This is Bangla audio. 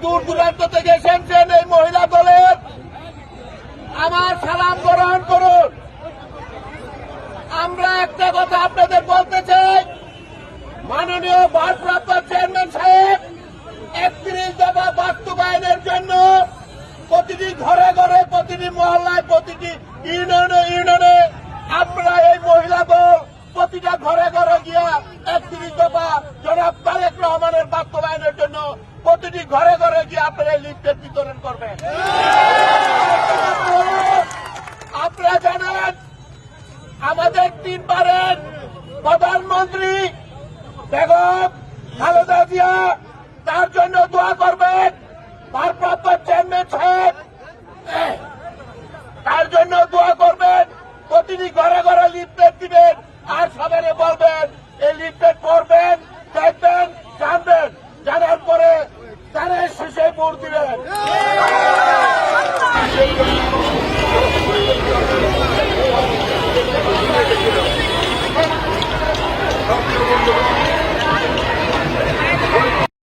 দূর দূরান্ত থেকে এসেছেন এই মহিলা দলের আমার সালাম গ্রহণ করুন। আমরা একটা কথা আপনাদের বলতে চাই, মাননীয় ভারপ্রাপ্ত চেয়ারম্যান সাহেব 31 দফা বাস্তবায়নের জন্য প্রতিটি ঘরে ঘরে, প্রতিটি মহল্লায়, প্রতিটি ইউনিয়নে আপনারা এই মহিলা দল প্রতিটা ঘরে ঘরে গিয়া 31 দফা জনাব তারেক রহমানের বাস্তবায়নের জন্য প্রতিটি ঘরে ঘরে গিয়ে আপনারা লিফলেট বিতরণ করবেন। আপনারা জানেন আমাদের 3 বারের প্রধানমন্ত্রী বেগম খালেদা জিয়া, তার জন্য দোয়া করবেন। ভারপ্রাপ্ত চেয়ারম্যান সাহেব তার জন্য দোয়া করবেন। প্রতিটি ঘরে ঘরে লিফলেট দিবেন আর সবাই বলবেন এই লিফলেট পড়বেন, দেখবেন, জানবেন, জানার পরে তারা শেষে ভোট দিবেন।